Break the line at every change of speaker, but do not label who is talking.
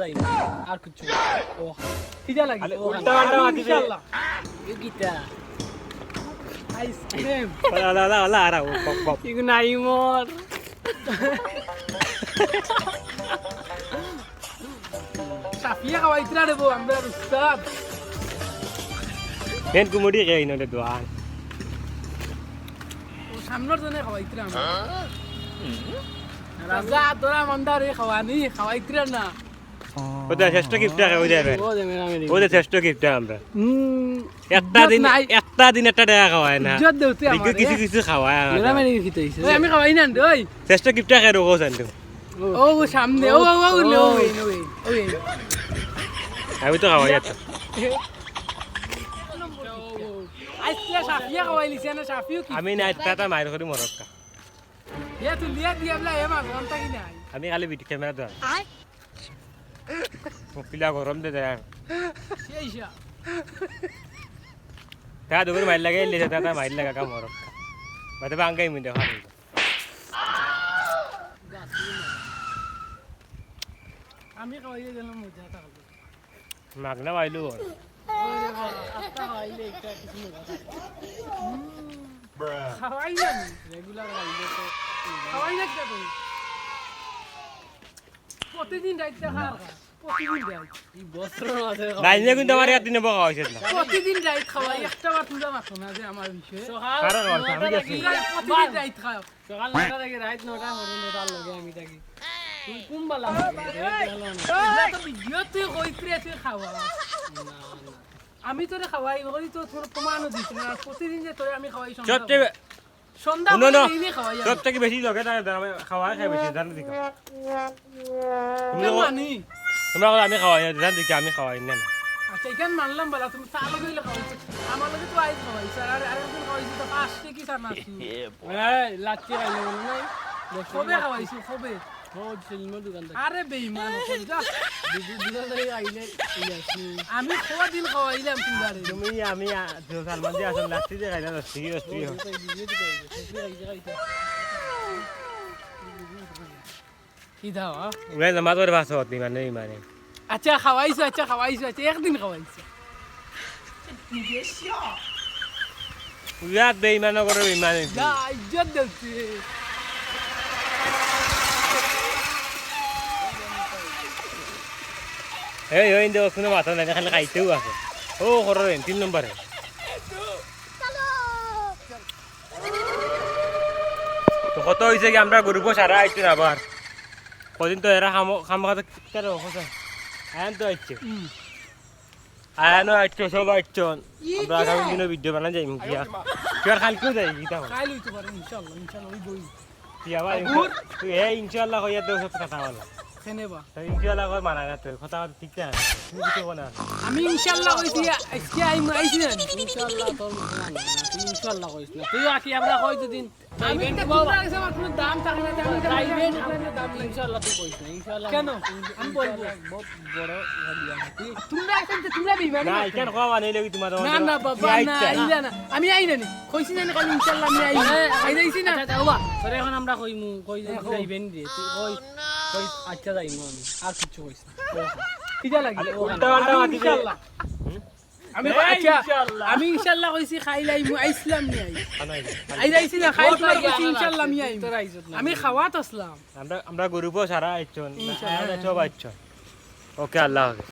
যাই না আর কিছু ও কিটা লাগে
উল্টা পাল্টা মাটি দে
ইনশাআল্লাহ এই কিটা আইসক্রিম
আলা আরা পপ পপ
ইগু নাই মোর সাফিয়া খাওয়াইতরা দেবো আমরা উস্তাদ
হেন কুমড়ি খাই নলে দোয়ান
ও সামনের জন্য খাওয়াইতরা রাজা তোরা মন্দারে খাওয়ানি খাওয়াইতরা না
ওটা শ্রেষ্ঠ গিফট আছে ওই যাবে
ও দেবে আমি
ওটা শ্রেষ্ঠ গিফট আমরা একটা দিন একটা টাকা খাওয়ায় না
ইজ্জত দেউতে আমার
কিছু কিছু খাওয়ায়
মেরা মেরে খিতাইছে ওই আমি খাওয়াই না ওই
শ্রেষ্ঠ গিফট আছে রোগো জানতো
ও সামনে ও ওই
আমি তো খাওয়াই যাচ্ছি
আইসলা সাফিয়া খাওয়াইলিছে না সাফিও কি
আমি নাই টাটা মাইর করি মরক্কা
ইয়া তুই লিয়া দিয়াবলা এমা ঘন্টা কি নাই
আমি খালি ভিডিও ক্যামেরা ধর পিলা গরম দে দেয়
সেইসা
তা দুপুর মাইল লাগে এলে তা মাইল লাগা কাম মরক্কা বাদে বাঙ্গাই মিন্দে খালি
আমি খাওয়াইয়ে গেলাম মজা থাকবে
মাগনা মাইলু
ওরে বাবা আত্তা খাওয়াইলে একটা কিছু মজা খাওয়াই না রেগুলার খাওয়াইলে তো খাওয়াই না কি তুই প্রতিদিন রাইতে খাওয়া প্রতিদিন রাইত এই বছর মাঝে
গাইলে কিন্তু আমার ইয়াত দিনে বকা হইছে না
প্রতিদিন রাইত খাওয়াই একটা বার তুলা মাথো না যে আমার বিষয়ে
কারণ আমি গেছি
প্রতিদিন রাইত খাও
সকাল 9টা থেকে রাত 9টা হরে 9টার লগে আমি থাকি তুই কোন বালা
এটা তো ভিডিও তুই কইত্রে তুই খাওয়া আমি তোরে খাওয়াই বলি তো তোর প্রমাণও দিছ না প্রতিদিন যে তোরে আমি খাওয়াই
সবচেয়ে
সন্ধ্যা
শুনো না
দিনে খাওয়াই
সবথেকে বেশি লগে তার খাওয়া খাই বেশি জান দিকে
মানি
তোমরা আমি খাওয়াই জান দিকে আমি খাওয়াই না
আচ্ছা এখান মানলাম বলা তুমি চাল গইলে খাওয়াইছ আমার লগে তো আইজ খাওয়াইছ আর আরেকদিন খাওয়াইছ তো পাঁচটি কি সানা আছে
এই লাচ্ছি খাইলে বল নাই
কবে খাওয়াইছ কবে
ও সিলমা দোকান থেকে
আরে বেঈমান যা
দুটো থেকে আইলে ইয়াসি
আমি কোয়া দিন খাওয়াইলাম তুমি আরে
তুমি আমি সালমান দিয়ে আসল লাস্তি দিয়ে খাইলা দস্তি
কি দাও
ওই নামাজ পড়ে ভাষা হতি মানে মানে
আচ্ছা খাওয়াইছ আচ্ছা একদিন খাওয়াইছ
ইয়াত বেইমান করে বেইমান
যা ইজ্জত দেউতে
এই ওই ইন্দে কোনো মাথা নাই খালি খাইতেও আছে ও করেন 3 নম্বরে তো কত হইছে কি আমরা গ্রুপ সারা আইছি আবার কদিন তো এরা খাম খাতে কেন কথা আয়ন তো আইছে আয়নো আইছো সব আইছো আমরা আগামী দিনে ভিডিও বানাই যাই মুখিয়া কি আর কালকেও যাই গীতা
খাই লইতে পারে ইনশাআল্লাহ ওই বই
তুই আবার তুই এই ইনশাআল্লাহ কইয়া দেও সব কথা বলা
কেনেবা
ইনশাআল্লাহ কই মানা না তোর কথা ঠিক আছে তুমি কিছু বলা
আমি ইনশাআল্লাহ কইছি আজকে আইছি না
ইনশাআল্লাহ তোর তুই ইনশাআল্লাহ কইস না তুই আকি আমরা কই দিন
আমি তো তোমরা কাছে আমার কোনো দাম থাকে না আমি
প্রাইভেট দাম ইনশাআল্লাহ তুই কইস না ইনশাআল্লাহ
কেন আমি বলবো
বহুত বড় হাদিয়া তুই
তোমরা এখন তোমরা বেইমান
না কেন খাওয়া নেই লাগি তোমার
না না বাবা না আইলা না আমি আইনা নি কইছি না কাল ইনশাআল্লাহ আমি আইছি না
আচ্ছা বাবা তোরে এখন আমরা কইমু কই যাইবেন রে তুই কই কই আচ্ছা যাইমু আমি আর কিছু কইস না
কিটা লাগে
উল্টা পাল্টা মাটি দে
ইনশাআল্লাহ আমি আচ্ছা আমি ইনশাআল্লাহ কইছি খাইলাই মু আইসলাম নি আইছি না খাই কইছি ইনশাআল্লাহ আমি আইম
তোর আইছত না
আমি খাওয়াত আসলাম
আমরা গ্রুপও সারা আইছো সব আইছো ওকে আল্লাহ হাফেজ